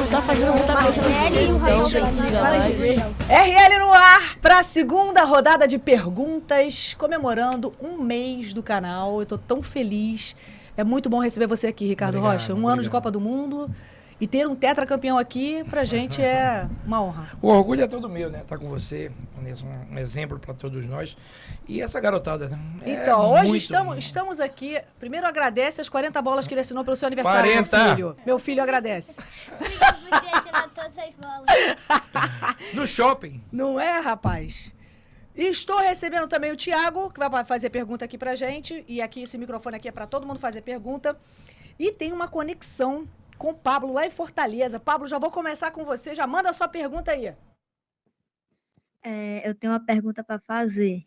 Tá fazendo muita coisa. RL no ar para a segunda rodada de perguntas, comemorando um mês do canal. Eu tô tão feliz. É muito bom receber você aqui, Ricardo Rocha. Um ano de Copa do Mundo e ter um tetracampeão aqui, pra gente é uma honra. O orgulho é todo meu, né? Estar com você, um exemplo para todos nós. E essa garotada, né? Então, hoje estamos aqui. Primeiro agradece as 40 bolas que ele assinou pelo seu aniversário, 40. meu filho. Meu filho agradece. Obrigado por ter assinado todas as bolas. No shopping. Não é, rapaz? E estou recebendo também o Thiago, que vai fazer pergunta aqui pra gente. E aqui, esse microfone aqui é para todo mundo fazer pergunta. E tem uma conexão com o Pablo lá em Fortaleza. Pablo, já vou começar com você. Já manda a sua pergunta aí. Eu tenho uma pergunta para fazer.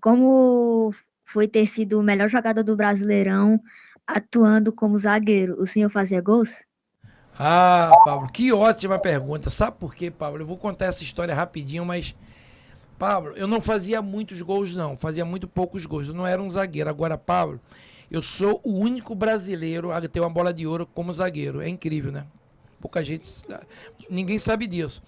Como foi ter sido o melhor jogador do Brasileirão atuando como zagueiro? O senhor fazia gols? Ah, Pablo, que ótima pergunta. Sabe por quê, Pablo? Eu vou contar essa história rapidinho, mas... Pablo, eu não fazia muitos gols, não. Fazia muito poucos gols. Eu não era um zagueiro. Agora, Pablo, eu sou o único brasileiro a ter uma bola de ouro como zagueiro. É incrível, né? Pouca gente... Ninguém sabe disso.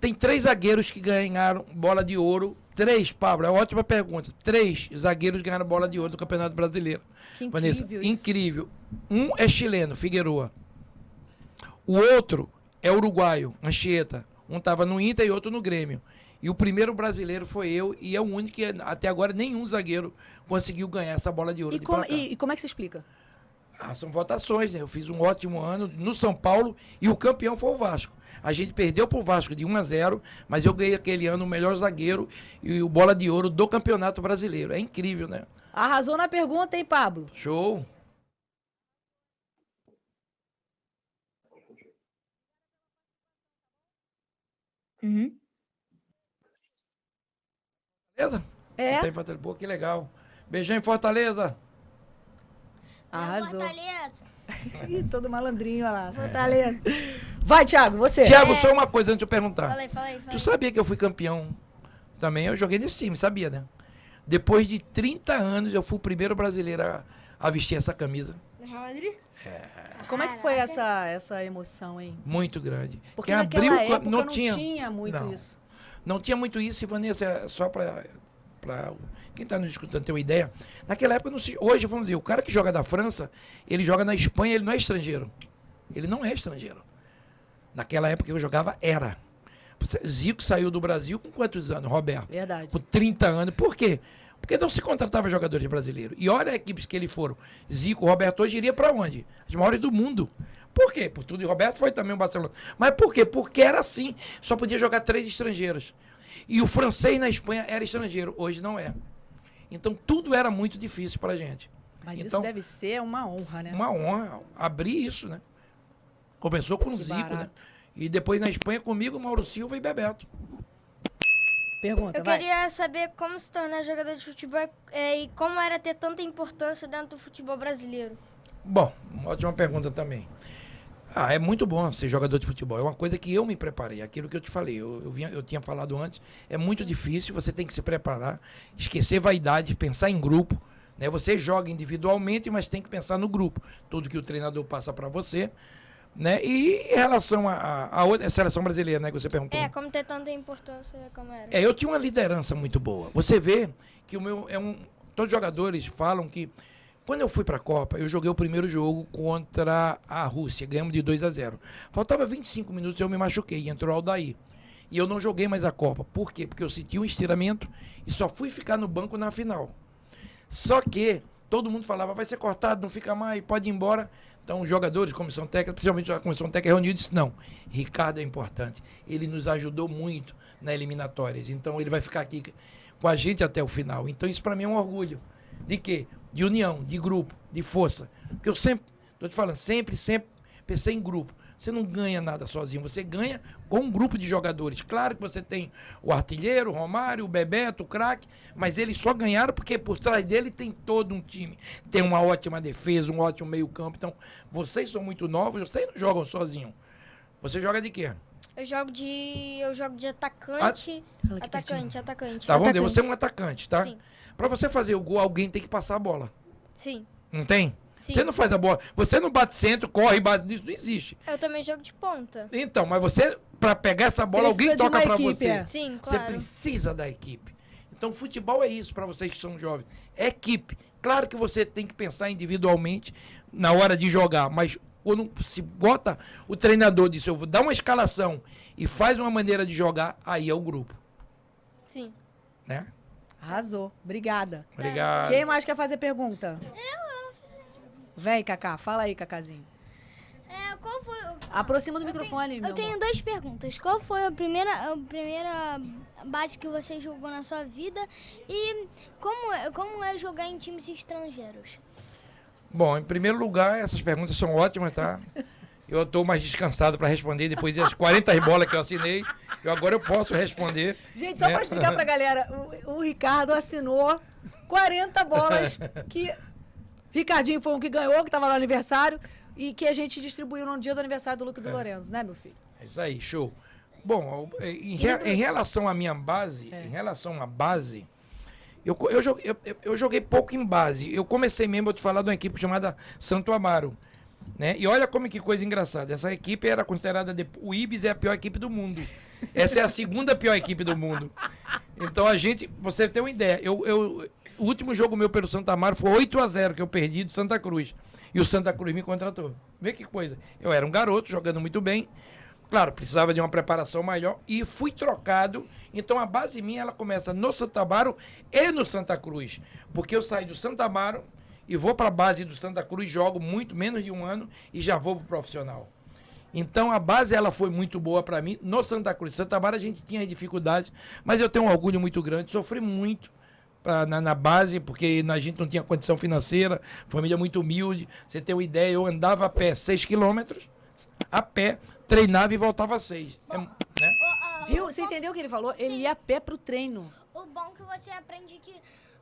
Tem 3 zagueiros que ganharam bola de ouro. 3, Pablo, é uma ótima pergunta. 3 zagueiros ganharam bola de ouro do Campeonato Brasileiro. Que incrível, Vanessa, isso. incrível. Um é chileno, Figueroa. O outro é uruguaio, Anchieta. Um estava no Inter e outro no Grêmio. E o primeiro brasileiro foi eu, e é o único que até agora nenhum zagueiro conseguiu ganhar essa bola de ouro de prata. E como é que se explica? São votações, né? Eu fiz um ótimo ano no São Paulo e o campeão foi o Vasco. A gente perdeu pro Vasco de 1-0, mas eu ganhei aquele ano o melhor zagueiro e o bola de ouro do Campeonato Brasileiro. É incrível, né? Arrasou na pergunta, hein, Pablo? Show! Uhum. Beleza? É. Tem Fortaleza. Pô, que legal. Beijão em Fortaleza. Arrasou. Fortaleza. Ih, todo malandrinho, olha lá. Fortaleza. Vai, Thiago, você. Tiago, só uma coisa antes de eu perguntar. Falei. Tu sabia que eu fui campeão também? Eu joguei nesse time, sabia, né? Depois de 30 anos, eu fui o primeiro brasileiro a vestir essa camisa. No Real Madrid? Como é que foi essa emoção, hein? Muito grande. Porque Quem naquela abriu, época não tinha muito não. isso. Não tinha muito isso, e Vanessa, só para quem está nos escutando ter uma ideia, naquela época, hoje, vamos dizer, o cara que joga da França, ele joga na Espanha, ele não é estrangeiro. Ele não é estrangeiro. Naquela época que eu jogava, era. Zico saiu do Brasil com quantos anos, Roberto? Verdade. Com 30 anos. Por quê? Porque não se contratava jogadores brasileiros. E olha a equipes que eles foram. Zico, Roberto, hoje iria para onde? As maiores do mundo. Por quê? Por tudo. E Roberto foi também o Barcelona. Mas por quê? Porque era assim. Só podia jogar 3 estrangeiros. E o francês na Espanha era estrangeiro. Hoje não é. Então tudo era muito difícil pra gente. Mas então, isso deve ser uma honra, né? uma honra abrir isso, né? Começou com o Que Zico, né? barato. E depois na Espanha comigo, Mauro Silva e Bebeto. Pergunta, Eu vai. queria saber como se tornar jogador de futebol e como era ter tanta importância dentro do futebol brasileiro. Bom, uma ótima pergunta também. É muito bom ser jogador de futebol. É uma coisa que eu me preparei. Aquilo que eu te falei, eu tinha falado antes. É muito difícil, você tem que se preparar, esquecer vaidade, pensar em grupo. Né? Você joga individualmente, mas tem que pensar no grupo. Tudo que o treinador passa para você. Né? E em relação à outra seleção brasileira, né, que você perguntou. Como ter tanta importância, como era. Eu tinha uma liderança muito boa. Você vê que todos os jogadores falam que quando eu fui para a Copa, eu joguei o primeiro jogo contra a Rússia, ganhamos de 2-0. Faltava 25 minutos, eu me machuquei, entrou o Aldair. E eu não joguei mais a Copa. Por quê? Porque eu senti um estiramento e só fui ficar no banco na final. Só que todo mundo falava, vai ser cortado, não fica mais, pode ir embora. Então, os jogadores, comissão técnica, principalmente a comissão técnica reuniu e disse, não, Ricardo é importante. Ele nos ajudou muito nas eliminatórias. Então, ele vai ficar aqui com a gente até o final. Então, isso para mim é um orgulho. De quê? De união, de grupo, de força. Porque eu sempre, estou te falando, sempre pensei em grupo. Você não ganha nada sozinho, você ganha com um grupo de jogadores. Claro que você tem o artilheiro, o Romário, o Bebeto, o craque, mas eles só ganharam porque por trás dele tem todo um time. Tem uma ótima defesa, um ótimo meio campo. Então, vocês são muito novos, vocês não jogam sozinhos. Você joga de quê? Eu jogo de atacante. Atacante. Tá, vamos ver, você é um atacante, tá? Sim. Pra você fazer o gol, alguém tem que passar a bola. Sim. Não tem? Sim. Você não faz a bola. Você não bate centro, corre, bate. Isso não existe. Eu também jogo de ponta. Então, mas você, para pegar essa bola, Precisa alguém de toca uma para equipe, você. é. Sim, Você claro. precisa da equipe. Então, futebol é isso para vocês que são jovens. É equipe. Claro que você tem que pensar individualmente na hora de jogar, mas quando se bota o treinador disso, eu vou dar uma escalação e faz uma maneira de jogar, aí é o grupo, Sim. né? Arrasou. Obrigada. Obrigado. Quem mais quer fazer pergunta? Vem, Cacá. Fala aí, Cacazinho. Qual foi Aproxima do microfone, meu Eu tenho amor. 2 perguntas. Qual foi a primeira base que você jogou na sua vida e como é jogar em times estrangeiros? Bom, em primeiro lugar, essas perguntas são ótimas, tá? Eu estou mais descansado para responder depois das 40 bolas que eu assinei. Agora eu posso responder. Gente, só né? pra explicar pra galera, o Ricardo assinou 40 bolas que Ricardinho foi um que ganhou, que tava no aniversário, e que a gente distribuiu no dia do aniversário do Luque do Lorenzo, né, meu filho? É isso aí, show. Bom, em relação à minha base, em relação à base, eu joguei pouco em base. Eu comecei mesmo, vou te falar, de uma equipe chamada Santo Amaro. Né? E olha como que coisa engraçada. Essa equipe era considerada. O Ibis é a pior equipe do mundo. Essa é a segunda pior equipe do mundo. Então a gente. Você tem uma ideia. O último jogo meu pelo Santo Amaro foi 8-0 que eu perdi do Santa Cruz. E o Santa Cruz me contratou. Vê que coisa. Eu era um garoto jogando muito bem. Claro, precisava de uma preparação maior. E fui trocado. Então a base minha ela começa no Santa Amaro e no Santa Cruz. Porque eu saí do Santa Amaro e vou para a base do Santa Cruz, jogo muito, menos de um ano, e já vou para o profissional. Então a base ela foi muito boa para mim. No Santa Cruz, Santa Amaro a gente tinha dificuldades, mas eu tenho um orgulho muito grande, sofri muito na base, porque a gente não tinha condição financeira, família muito humilde. Você tem uma ideia, eu andava a pé 6 quilômetros, a pé, treinava e voltava a 6. Né? Viu? Você entendeu o que ele falou? Ele ia a pé pro treino. O bom que você aprende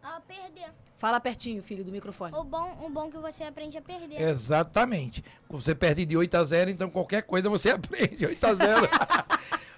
a perder. Fala pertinho, filho, do microfone. O bom que você aprende a perder. Exatamente. Você perde de 8-0, então qualquer coisa você aprende 8-0.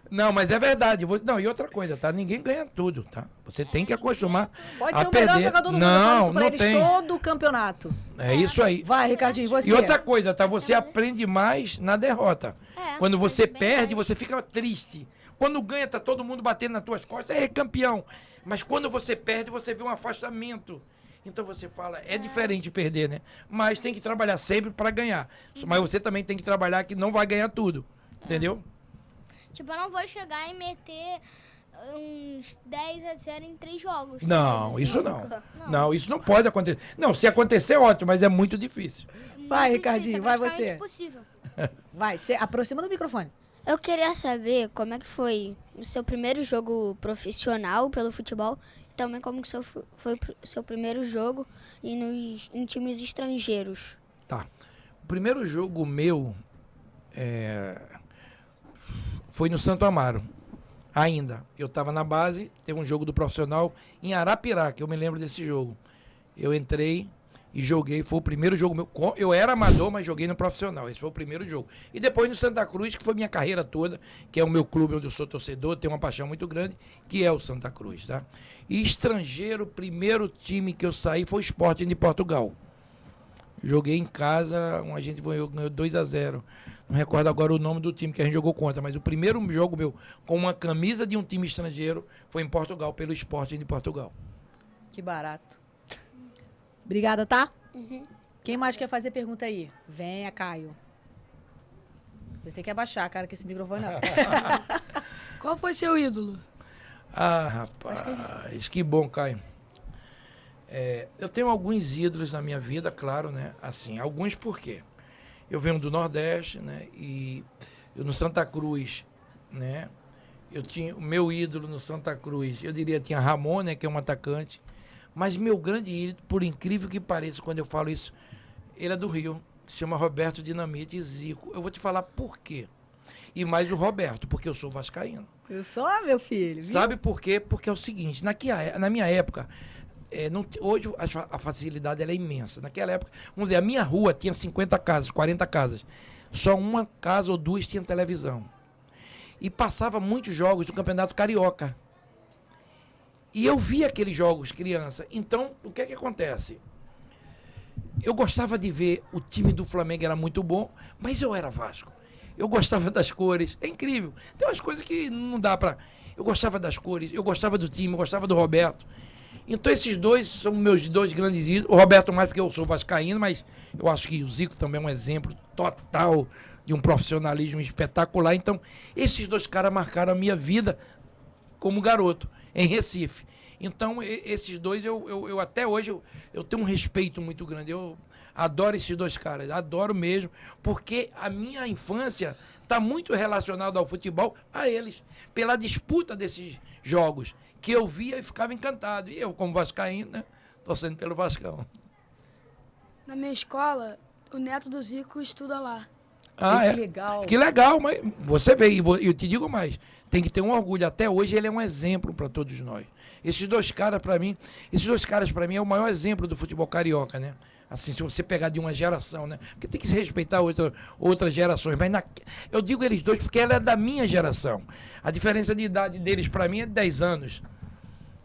Não, mas é verdade. Não, e outra coisa, tá? Ninguém ganha tudo, tá? Você tem que acostumar Pode a ser o perder. melhor jogador do mundo. Eu falo Não, isso pra não eles tem. todo o campeonato. É isso aí. Vai, Ricardinho, você. E outra coisa, tá? Você aprende mais na derrota. Quando você aprende bem perde, mais. você fica triste. Quando ganha, tá todo mundo batendo nas tuas costas, é campeão. Mas quando você perde, você vê um afastamento. Então você fala, é diferente perder, né? Mas tem que trabalhar sempre para ganhar. Mas você também tem que trabalhar que não vai ganhar tudo. Entendeu? Tipo, eu não vou chegar e meter uns 10-0 em 3 jogos. Não, isso não. Nunca. Não, isso não pode acontecer. Não, se acontecer, ótimo, mas é muito difícil. Muito Vai, difícil, Ricardinho, é vai praticamente você. impossível. Vai, você aproxima do microfone. Eu queria saber como é que foi o seu primeiro jogo profissional pelo futebol e também como que foi o seu primeiro jogo em times estrangeiros. Tá. O primeiro jogo meu foi no Santo Amaro. Ainda. Eu estava na base, teve um jogo do profissional em Arapiraca, que eu me lembro desse jogo. Eu entrei e joguei, foi o primeiro jogo meu. Eu era amador, mas joguei no profissional. Esse foi o primeiro jogo. E depois no Santa Cruz, que foi minha carreira toda, que é o meu clube onde eu sou torcedor, tenho uma paixão muito grande, que é o Santa Cruz, tá? E estrangeiro, o primeiro time que eu saí foi o Sporting de Portugal. Joguei em casa, a gente ganhou 2-0. Não recordo agora o nome do time que a gente jogou contra, mas o primeiro jogo meu com uma camisa de um time estrangeiro foi em Portugal, pelo Sporting de Portugal. Que barato. Obrigada, tá? Quem mais quer fazer pergunta aí? Venha, Caio. Você tem que abaixar, cara, que esse microfone não. Qual foi seu ídolo? Ah, rapaz, que bom, Caio. Eu tenho alguns ídolos na minha vida, claro, né? Assim, alguns por quê? Eu venho do Nordeste, né? E eu no Santa Cruz, né? Eu tinha o meu ídolo no Santa Cruz, eu diria, tinha Ramon, né? Que é um atacante. Mas meu grande ídolo, por incrível que pareça, quando eu falo isso, ele é do Rio. Se chama Roberto Dinamite Zico. Eu vou te falar por quê. E mais o Roberto, porque eu sou vascaíno. Eu só, meu filho. Viu? Sabe por quê? Porque é o seguinte, na minha época, hoje a facilidade ela é imensa. Naquela época, vamos dizer, a minha rua tinha 50 casas, 40 casas. Só uma casa ou duas tinha televisão. E passava muitos jogos do Campeonato Carioca. E eu via aqueles jogos criança. Então, o que é que acontece? eu gostava de ver o time do Flamengo era muito bom, mas eu era Vasco. Eu gostava das cores, é incrível. Tem umas coisas que não dá pra... Eu gostava das cores, eu gostava do time, eu gostava do Roberto. Então esses dois são meus dois grandes ídolos. O Roberto mais porque eu sou vascaíno, mas eu acho que o Zico também é um exemplo total de um profissionalismo espetacular. Então esses dois caras marcaram a minha vida como garoto, em Recife. Então esses dois, eu até hoje, eu tenho um respeito muito grande. Eu adoro esses dois caras, adoro mesmo, porque a minha infância está muito relacionada ao futebol, a eles, pela disputa desses jogos, que eu via e ficava encantado. E eu, como vascaíno, né, torcendo pelo Vascão. Na minha escola, o neto do Zico estuda lá. Ah, Que é. legal. Que legal, mas você vê, e eu te digo mais, tem que ter um orgulho. Até hoje ele é um exemplo para todos nós. Esses dois caras para mim é o maior exemplo do futebol carioca, né? Assim, se você pegar de uma geração, né? Porque tem que se respeitar outras gerações. Mas eu digo eles dois porque ela é da minha geração. A diferença de idade deles para mim é de 10 anos.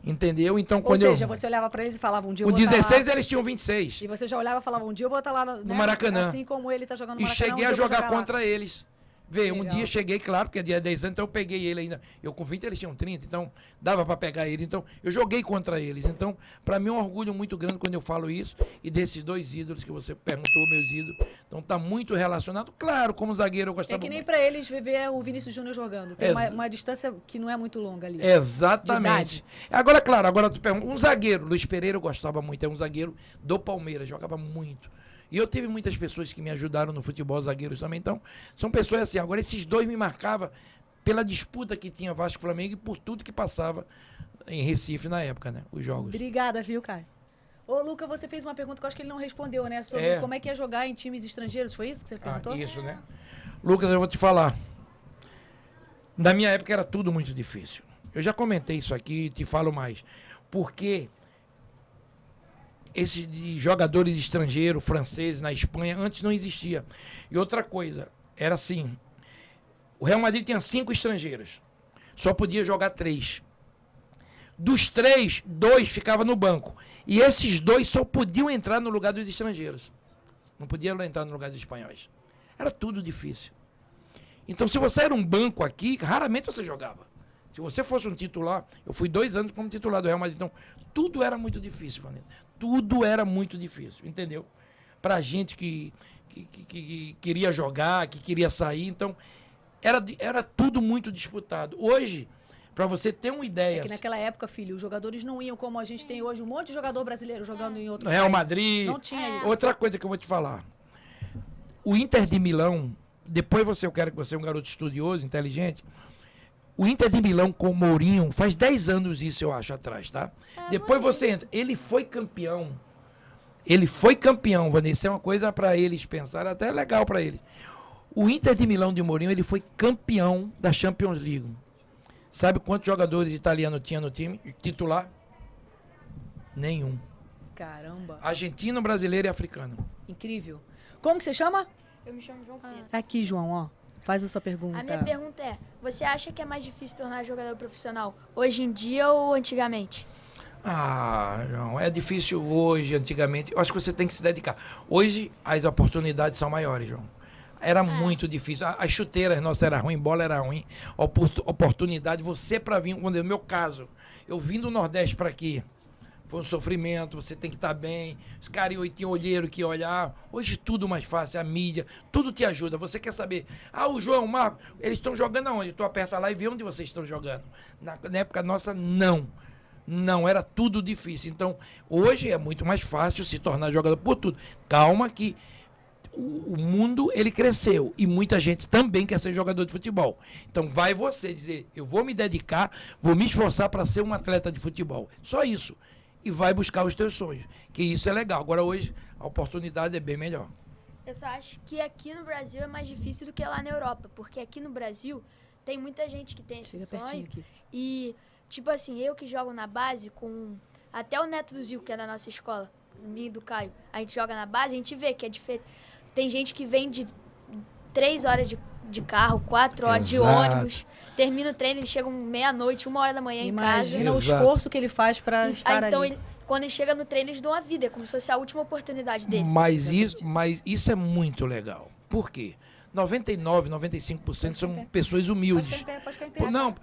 Entendeu? Então, Ou quando seja, você olhava pra eles e falava, um dia eu com vou estar 16 lá. eles tinham 26. E você já olhava e falava, um dia eu vou estar lá No Maracanã. Assim como ele tá jogando no E Maracanã. cheguei um a dia eu vou jogar lá. contra eles. Vê, um Legal. dia cheguei, claro, porque é dia 10 anos, então eu peguei ele ainda. Eu com 20, eles tinham 30, então dava para pegar ele. Então, eu joguei contra eles. Então, para mim é um orgulho muito grande quando eu falo isso. E desses dois ídolos que você perguntou, meus ídolos. Então, tá muito relacionado. Claro, como zagueiro eu gostava É que nem muito. pra eles ver o Vinícius Júnior jogando. Tem uma distância que não é muito longa ali. Exatamente. Agora, claro, agora tu pergunta. Um zagueiro, Luiz Pereira eu gostava muito. É um zagueiro do Palmeiras, jogava muito. E eu tive muitas pessoas que me ajudaram no futebol, zagueiros também. Então, são pessoas assim. Agora, esses dois me marcavam pela disputa que tinha Vasco e Flamengo e por tudo que passava em Recife na época, né? Os jogos. Obrigada, viu, Caio? Ô, Luca, você fez uma pergunta que eu acho que ele não respondeu, né? Sobre como é que é jogar em times estrangeiros. Foi isso que você perguntou? Isso, né? Lucas, eu vou te falar. Na minha época era tudo muito difícil. Eu já comentei isso aqui e te falo mais. Porque esses de jogadores estrangeiros, franceses, na Espanha, antes não existia. E outra coisa, era assim, o Real Madrid tinha 5 estrangeiros, só podia jogar 3. Dos 3, 2 ficavam no banco. E esses 2 só podiam entrar no lugar dos estrangeiros. Não podiam entrar no lugar dos espanhóis. Era tudo difícil. Então, se você era um banco aqui, raramente você jogava. Se você fosse um titular, eu fui 2 anos como titular do Real Madrid, então tudo era muito difícil, Vanessa. Tudo era muito difícil, entendeu? Pra gente que queria jogar, que queria sair, então era tudo muito disputado. Hoje, pra você ter uma ideia... É que naquela época, filho, os jogadores não iam como a gente tem hoje, um monte de jogador brasileiro jogando em outros Real países. Madrid... Não tinha isso. Outra coisa que eu vou te falar. O Inter de Milão, depois eu quero que você é um garoto estudioso, inteligente... O Inter de Milão com o Mourinho, faz 10 anos isso, eu acho, atrás, tá? Depois você entra. Ele foi campeão. Ele foi campeão, Vanessa. É uma coisa para eles pensar, até legal para eles. O Inter de Milão de Mourinho, ele foi campeão da Champions League. Sabe quantos jogadores italianos tinha no time? Titular? Nenhum. Caramba. Argentino, brasileiro e africano. Incrível. Como que você chama? Eu me chamo João Pedro. Aqui, João, ó. Faz a sua pergunta. A minha pergunta é, você acha que é mais difícil tornar jogador profissional hoje em dia ou antigamente? Ah, João, é difícil hoje, antigamente. Eu acho que você tem que se dedicar. Hoje, as oportunidades são maiores, João. Era muito difícil. As chuteiras nossas eram ruins, bola era ruim. Oportunidade, você para vir, no meu caso, eu vim do Nordeste para aqui. Foi um sofrimento, você tem que estar bem. Os caras tinham olheiro que ia olhar. Hoje tudo mais fácil, a mídia, tudo te ajuda. Você quer saber, o João, o Marco, eles estão jogando aonde? Tu aperta lá e vê onde vocês estão jogando. Na época nossa, não. Não, era tudo difícil. Então, hoje é muito mais fácil se tornar jogador por tudo. Calma que o mundo, ele cresceu. E muita gente também quer ser jogador de futebol. Então, vai você dizer, eu vou me dedicar, vou me esforçar para ser um atleta de futebol. Só isso. E vai buscar os teus sonhos, que isso é legal. Agora hoje a oportunidade é bem melhor. Eu só acho que aqui no Brasil é mais difícil do que lá na Europa, porque aqui no Brasil tem muita gente que tem esse sonho e, tipo assim, eu que jogo na base com até o neto do Zico, que é da nossa escola, e do Caio, a gente joga na base, a gente vê que é diferente. Tem gente que vem de 3 horas de carro, 4 horas de ônibus, termina o treino, eles chegam meia-noite, 1h da manhã em casa. Imagina o esforço que ele faz para estar então ali. quando ele chega no treino, eles dão a vida, é como se fosse a última oportunidade dele. Mas isso é muito legal. Por quê? 99, 95% são pessoas humildes. Pode ficar em pé. Não,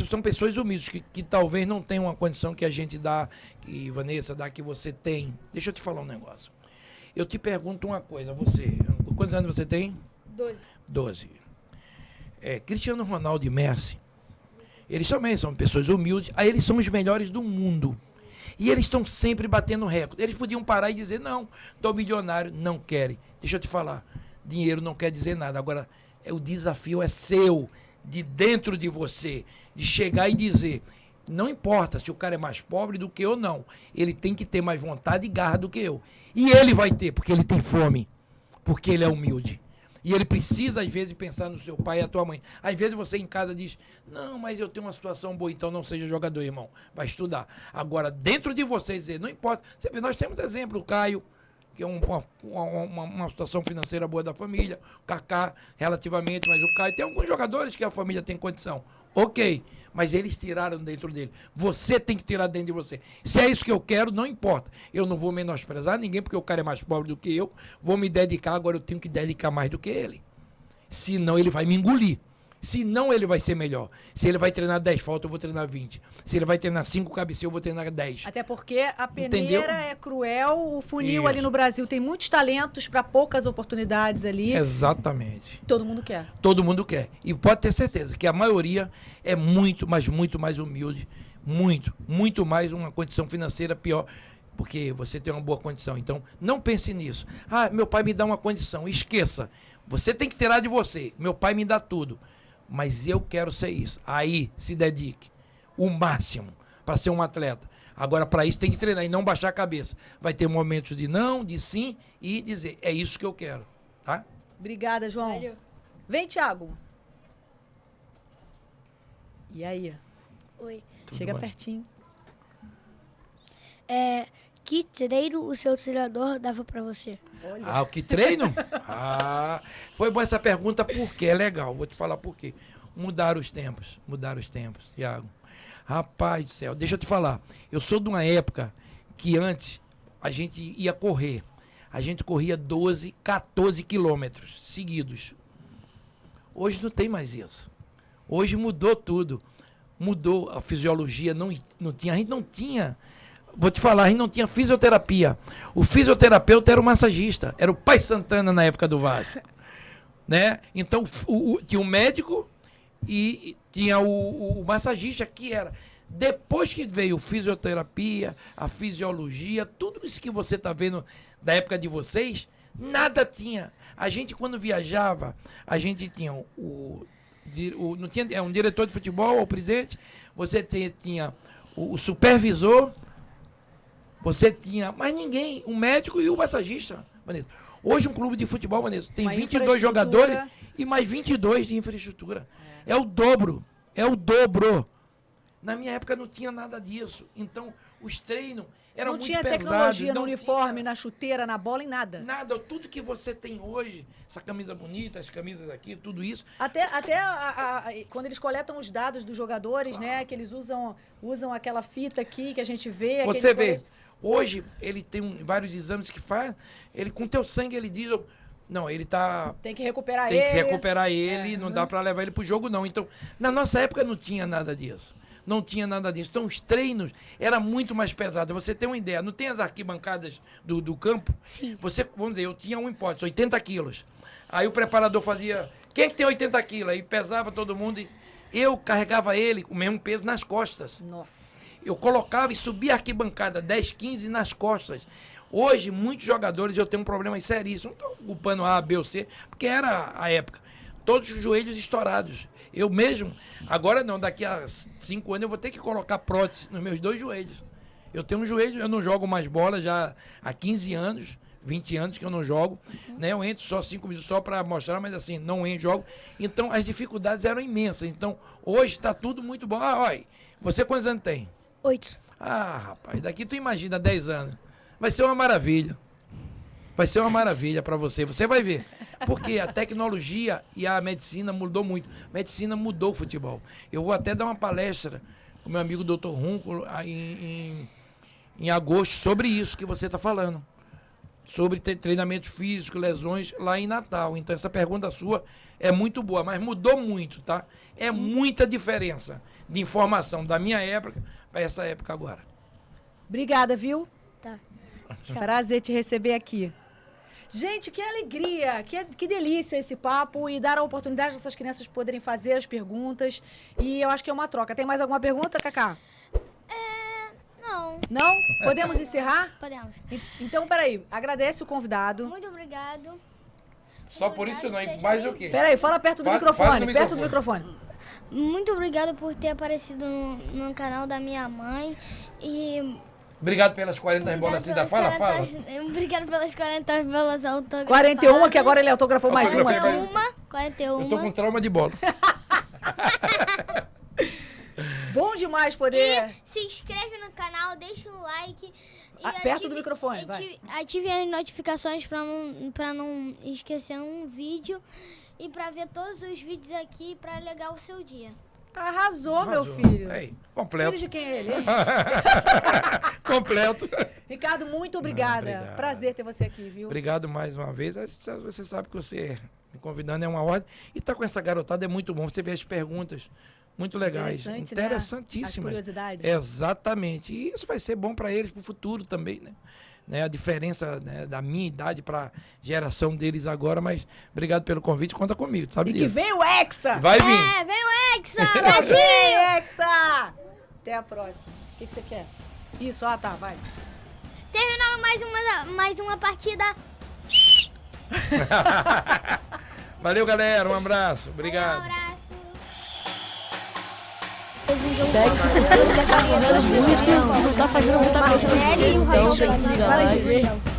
são pessoas humildes que talvez não tenham uma condição que a gente dá, que Vanessa dá, que você tem. Deixa eu te falar um negócio. Eu te pergunto uma coisa, você, quantos anos você tem? 12. Cristiano Ronaldo e Messi, eles também são pessoas humildes, aí eles são os melhores do mundo. E eles estão sempre batendo recorde. Eles podiam parar e dizer, não, estou milionário, não querem. Deixa eu te falar, dinheiro não quer dizer nada. Agora, o desafio é seu, de dentro de você, de chegar e dizer, não importa se o cara é mais pobre do que eu, não. Ele tem que ter mais vontade e garra do que eu. E ele vai ter, porque ele tem fome, porque ele é humilde. E ele precisa, às vezes, pensar no seu pai e a tua mãe. Às vezes você em casa diz, não, mas eu tenho uma situação boa, então não seja jogador, irmão. Vai estudar. Agora, dentro de você dizer, não importa. Você vê, nós temos exemplo, o Caio, que é uma situação financeira boa da família, o Kaká, relativamente, mas o Caio, tem alguns jogadores que a família tem condição. Ok, mas eles tiraram dentro dele. Você tem que tirar dentro de você. Se é isso que eu quero, não importa. Eu não vou menosprezar ninguém, porque o cara é mais pobre do que eu. Vou me dedicar, agora eu tenho que dedicar mais do que ele. Senão ele vai me engolir. Senão ele vai ser melhor. Se ele vai treinar 10 faltas, eu vou treinar 20. Se ele vai treinar 5 cabeceiros, eu vou treinar 10. Até porque a peneira Entendeu? é cruel, o funil Isso. ali no Brasil tem muitos talentos para poucas oportunidades ali. Exatamente. Todo mundo quer. Todo mundo quer. E pode ter certeza que a maioria é muito, mas muito mais humilde. Muito mais uma condição financeira pior. Porque você tem uma boa condição. Então, não pense nisso. Ah, meu pai me dá uma condição. Esqueça. Você tem que tirar de você. Meu pai me dá tudo. Mas eu quero ser isso. Aí, se dedique o máximo para ser um atleta. Agora, para isso, tem que treinar e não baixar a cabeça. Vai ter momentos de não, de sim e dizer, é isso que eu quero. Tá? Obrigada, João. Valeu. Vem, Thiago. E aí? Oi. Tudo Chega bem? pertinho. Que treino o seu treinador dava pra você? Ah, o que treino? Foi boa essa pergunta porque é legal. Vou te falar por quê. Mudaram os tempos, Thiago. Rapaz do céu, deixa eu te falar. Eu sou de uma época que antes a gente ia correr. A gente corria 12, 14 quilômetros seguidos. Hoje não tem mais isso. Hoje mudou tudo. Mudou a fisiologia, não tinha, a gente não tinha... Vou te falar, a gente não tinha fisioterapia. O fisioterapeuta era o massagista. Era o Pai Santana na época do Vasco. Né? Então, tinha o médico e tinha o massagista, que era... Depois que veio fisioterapia, a fisiologia, tudo isso que você está vendo da época de vocês, nada tinha. A gente, quando viajava, a gente tinha não tinha um diretor de futebol, o presidente, você tinha o supervisor, você tinha mais ninguém, um médico e o massagista, Vanessa. Hoje um clube de futebol, Vanessa, tem 22 jogadores e mais 22 de infraestrutura. É o dobro. Na minha época não tinha nada disso. Então, os treinos eram muito pesados. Não tinha tecnologia no uniforme, na chuteira, na bola, em nada. Nada. Tudo que você tem hoje, essa camisa bonita, as camisas aqui, tudo isso. Até quando eles coletam os dados dos jogadores, né? Que eles usam aquela fita aqui que a gente vê. Você vê, hoje ele tem vários exames que faz, ele com teu sangue ele diz... Não, ele tá... Tem que recuperar ele. Tem que recuperar ele, não dá para levar ele pro jogo, não. Então, na nossa época não tinha nada disso. Não tinha nada disso. Então, os treinos eram muito mais pesados. Você tem uma ideia, não tem as arquibancadas do campo? Sim. Você, vamos dizer, eu tinha um hipótese, 80 quilos. Aí o preparador fazia, quem é que tem 80 quilos? Aí pesava todo mundo e eu carregava ele com o mesmo peso nas costas. Nossa. Eu colocava e subia a arquibancada 10, 15 nas costas. Hoje, muitos jogadores, eu tenho um problema seríssimo. Não estou culpando A, B ou C, porque era a época. Todos os joelhos estourados. Eu mesmo, agora não, daqui a 5 anos eu vou ter que colocar prótese nos meus 2 joelhos. Eu tenho um joelho, eu não jogo mais bola já há 15 anos, 20 anos que eu não jogo. Né? Eu entro só 5 minutos só para mostrar, mas assim, não entro, jogo. Então, as dificuldades eram imensas. Então, hoje está tudo muito bom. Olha, você quantos anos tem? 8. Rapaz, daqui tu imagina 10 anos. Vai ser uma maravilha. Vai ser uma maravilha para você. Você vai ver. Porque a tecnologia e a medicina mudou muito. A medicina mudou o futebol. Eu vou até dar uma palestra com meu amigo Dr. Runco em agosto sobre isso que você está falando. Sobre treinamento físico, lesões lá em Natal. Então essa pergunta sua é muito boa, mas mudou muito, tá? É muita diferença de informação da minha época para essa época agora. Obrigada, viu? Tá. Prazer te receber aqui. Gente, que alegria, que delícia esse papo e dar a oportunidade dessas crianças poderem fazer as perguntas. E eu acho que é uma troca. Tem mais alguma pergunta, Cacá? Não, Não? Podemos encerrar? podemos. Então, peraí. Agradece o convidado. Muito obrigado. Só por isso não, mais o quê? Peraí, fala perto do Fala microfone. no Perto do microfone. Muito obrigado por ter aparecido no canal da minha mãe. E Obrigado pelas 40 bolas assim da fala. obrigado pelas 40 bolas autografadas. 41, que agora ele autografou mais uma. 41. Eu tô com trauma de bola. Bom demais poder... Se inscreve no canal, deixa um like. E perto do microfone, vai. Ative as notificações pra não esquecer um vídeo. E pra ver todos os vídeos aqui pra alegar o seu dia. Arrasou, meu filho. Aí, completo. Filho de quem é ele, hein? Completo. Ricardo, muito obrigada. Obrigado. Prazer ter você aqui, viu? Obrigado mais uma vez. Você sabe que você me convidando é uma ordem. E tá com essa garotada é muito bom. Você vê as perguntas muito legais. Interessante, Interessantíssimas. Né? As curiosidades. Exatamente. E isso vai ser bom para eles pro futuro também, né? A diferença, né, da minha idade para geração deles agora, mas obrigado pelo convite, conta comigo, sabe E disso. que vem o Hexa! Vai vir. Vem o Hexa! Vem, Hexa! Até a próxima. O que você quer? Isso, tá, vai. Terminando mais uma partida. Valeu, galera. Um abraço. Obrigado. Um abraço. Não tá fazendo muita coisa. Martinelli e o Rafael.